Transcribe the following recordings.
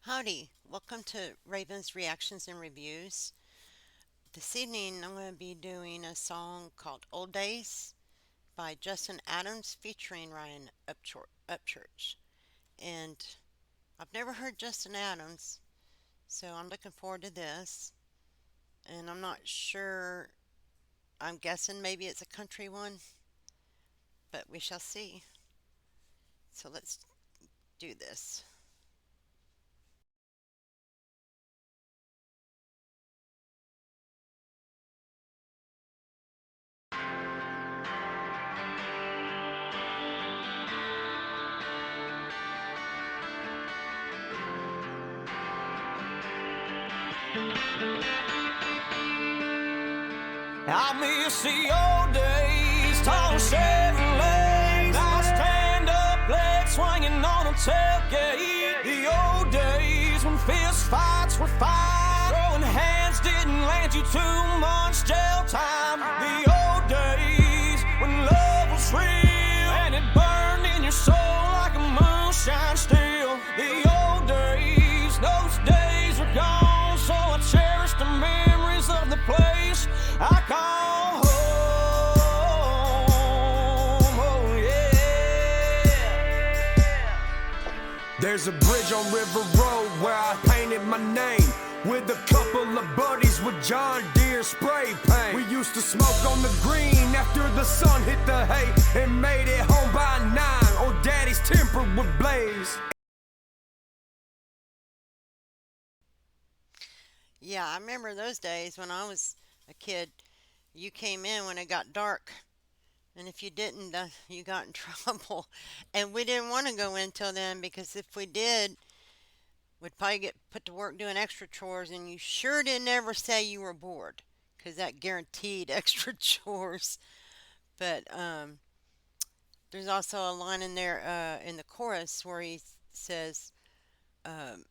Howdy, welcome to Raven's Reactions and Reviews. This evening I'm going to be doing a song called Old Days by Justin Adams featuring Ryan Upchurch. And I've never heard Justin Adams, so I'm looking forward to this. And I'm not sure, I'm guessing maybe it's a country one, but we shall see. So let's do this. I miss the old days, tall Chevrolets, nice stand-up legs swinging on a tailgate. The old days when fist fights were fine, throwing hands didn't land you too much jail time. The old days when love was real and it burned in your soul like a moonshine steel. The old days, those days are gone, so I cherish the memories of the place I call home. Oh yeah. There's a bridge on River Road where I painted my name with a couple of buddies with John Deere spray paint. We used to smoke on the green after the sun hit the hay and made it home by 9. Old Daddy's temper would blaze. Yeah, I remember those days when I was a kid. You came in when it got dark, and if you didn't, you got in trouble. And we didn't want to go in till then because if we did, we'd probably get put to work doing extra chores, and you sure didn't ever say you were bored because that guaranteed extra chores. But there's also a line in there in the chorus where he says um,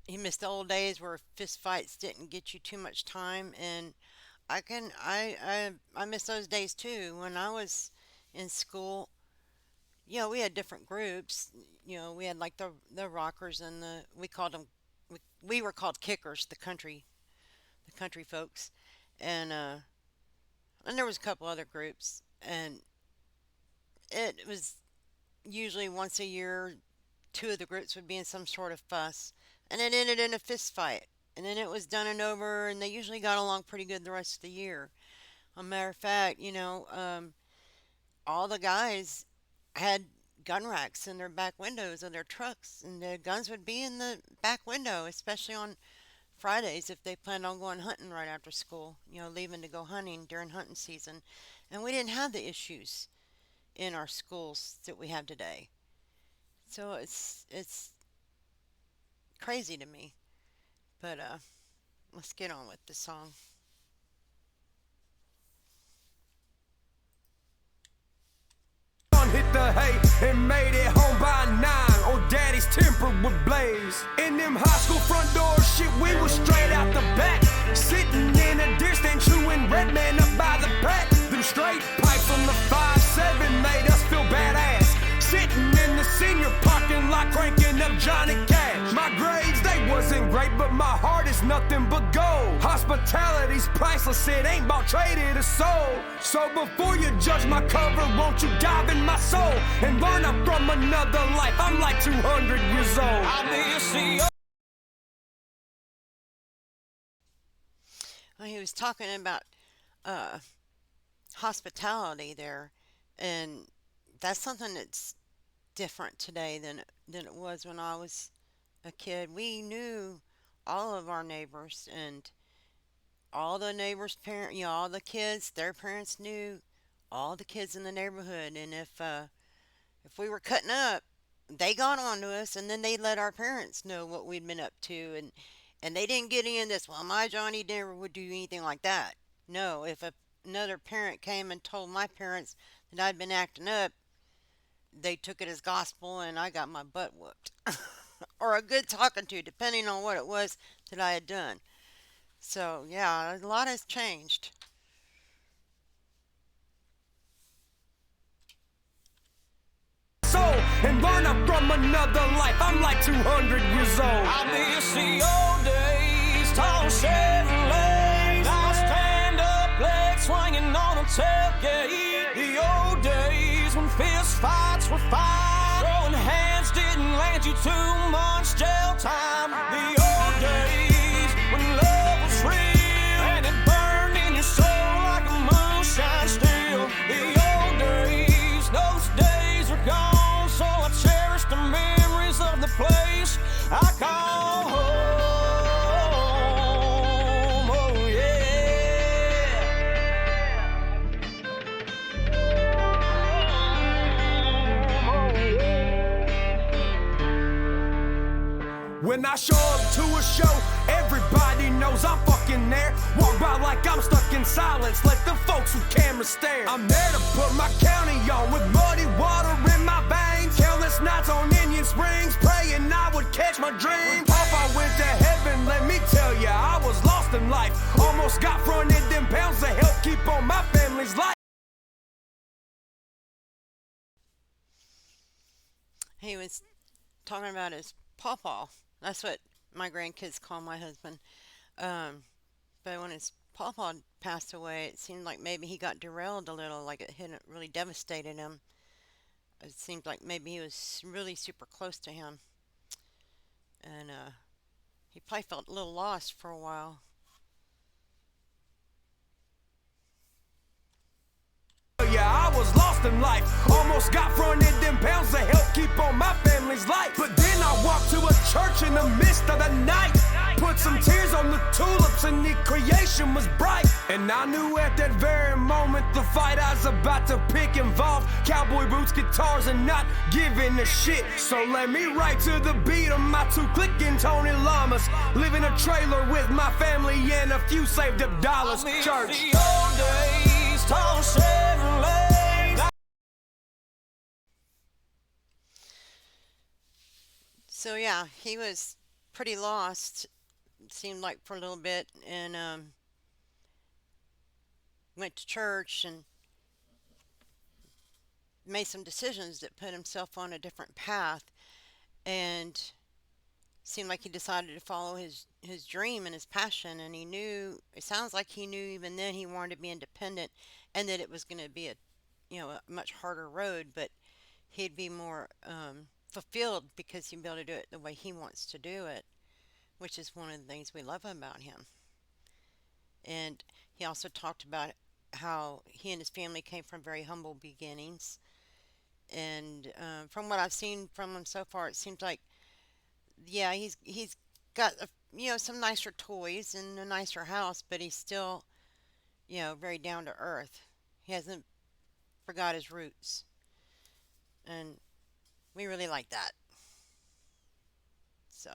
he missed the old days where fist fights didn't get you too much time, and I miss those days too. When I was in school, we had different groups. We had like the rockers and we called them we were called kickers, the country folks, and there was a couple other groups, and it was usually once a year, two of the groups would be in some sort of fuss, and it ended in a fist fight. And then it was done and over, and they usually got along pretty good the rest of the year. A matter of fact, all the guys had gun racks in their back windows of their trucks, and the guns would be in the back window, especially on Fridays if they planned on going hunting right after school, leaving to go hunting during hunting season. And we didn't have the issues in our schools that we have today. So it's crazy to me. But let's get on with the song. Hit the hay and made it home by 9. Old Daddy's temper would blaze. In them high school front doors, shit, we was straight out the back, sitting in a deer stand chewing red man up by the pack. Them straight pipes on the 5-7 made us feel badass, sitting in the senior parking lot cranking up Johnny Cash. My grades, they wasn't great, but my heart is nothing but gold. Hospitality's priceless, it ain't bought, traded, or sold. So before you judge my cover, won't you dive in my soul and learn I'm from another life? I'm like 200 years old. I miss the Well, he was talking about uh, hospitality there, and that's something that's different today than it was when I was a kid. We knew all of our neighbors, and all the neighbors' parents, all the kids, their parents knew all the kids in the neighborhood, and if we were cutting up, they got on to us, and then they let our parents know what we'd been up to, and they didn't get in this. Well, my Johnny never would do anything like that. No, if another parent came and told my parents that I'd been acting up, they took it as gospel, and I got my butt whooped, or a good talking to, depending on what it was that I had done. So yeah, a lot has changed. soul and learn I'm from another life. I'm like 200 years old. I miss the old days, tall Chevrolets. Now stand up, legs swinging on a tailgate. The old days when fist fights were fine. Throwing hands didn't land you too much jail time. The old days when love was real and it burned in your soul like a moonshine steel. The old days, those days are gone, so I cherish the memories of the place I call home. Oh yeah. When I show up to a show, everybody knows I'm fucking there. Walk by like I'm stuck in silence, let the folks with cameras stare. I'm there to put my county on with muddy water in my veins. Countless nights on Indian Springs, praying I would catch my dream. Papa went to heaven, let me tell ya, I was lost in life. Almost got fronted them pounds to help keep on my family's life. He was talking about his pawpaw. That's what my grandkids call my husband. Um, but when his pawpaw passed away, it seemed like maybe he got derailed a little, like it hadn't really devastated him. It seemed like maybe he was really super close to him, and he probably felt a little lost for a while. Yeah, I was lost in life. Almost got fronted them pounds to help keep on my family's life. But then I walked to a church in the midst of the night. Put some tears on the tulips and the creation was bright. And I knew at that very moment the fight I was about to pick involved cowboy boots, guitars, and not giving a shit. So let me write to the beat of my two clicking Tony Llamas. Live in a trailer with my family and a few saved up dollars. Church. The old days, tall Chevrolet. So yeah, he was pretty lost. It seemed like for a little bit, and went to church and made some decisions that put himself on a different path, and seemed like he decided to follow his dream and his passion. And he knew, it sounds like he knew even then he wanted to be independent, and that it was going to be a much harder road, but he'd be more fulfilled because he'd be able to do it the way he wants to do it, which is one of the things we love about him. And he also talked about how he and his family came from very humble beginnings. And from what I've seen from him so far, it seems like, yeah, he's got some nicer toys and a nicer house, but he's still very down to earth. He hasn't forgot his roots, and we really like that. So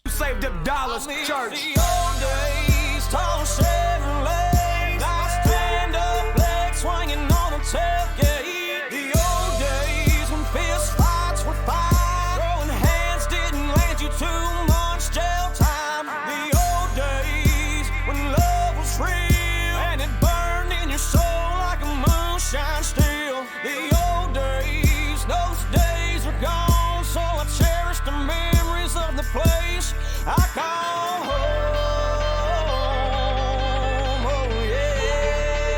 Saved up dollars. Church. The old days, tall Chevrolet. Now stand up, legs swinging on a tailgate. The old days when fist fights were fine. Throwing hands didn't land you too much jail time. The old days when love was real and it burned in your soul like a moonshine steel. The old days, those days are gone, so I cherish the memories of the place I call home. Oh yeah.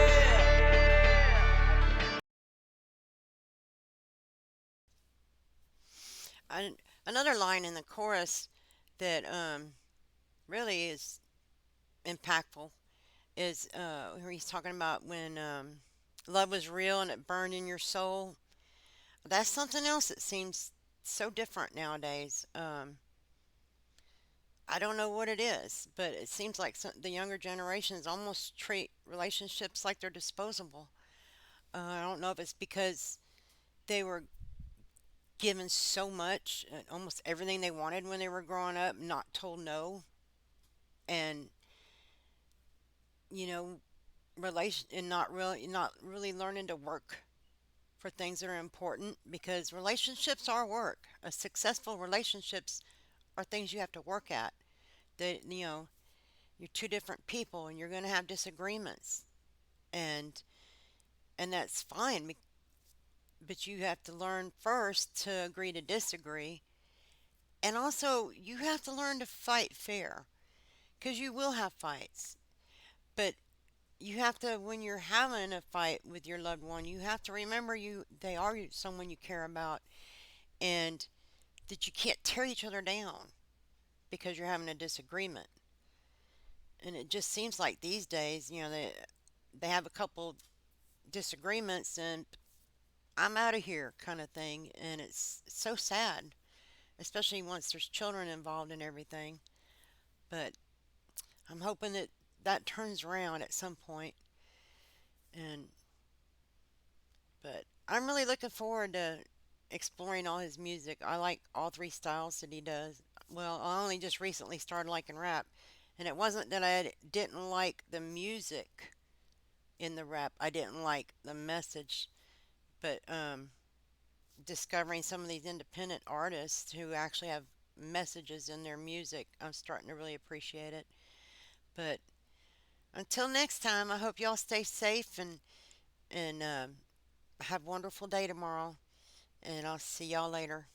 I, another line in the chorus that really is impactful is where he's talking about when love was real and it burned in your soul. That's something else that seems so different nowadays. I don't know what it is, but it seems like the younger generations almost treat relationships like they're disposable. I don't know if it's because they were given so much, almost everything they wanted when they were growing up, not told no, and you know, and not really learning to work for things that are important, because relationships are work. A successful relationships are things you have to work at. That you're two different people and you're going to have disagreements, and that's fine. but you have to learn first to agree to disagree. And also, you have to learn to fight fair because you will have fights. But you have to, when you're having a fight with your loved one, you have to remember they are someone you care about, and that you can't tear each other down because you're having a disagreement. And it just seems like these days, they have a couple disagreements and I'm out of here kind of thing, and it's so sad, especially once there's children involved and everything. But I'm hoping that that turns around at some point. And but I'm really looking forward to exploring all his music. I like all three styles that he does. Well, I only just recently started liking rap, and it wasn't that I didn't like the music in the rap. I didn't like the message, but discovering some of these independent artists who actually have messages in their music, I'm starting to really appreciate it. But until next time, I hope y'all stay safe and have a wonderful day tomorrow. And I'll see y'all later.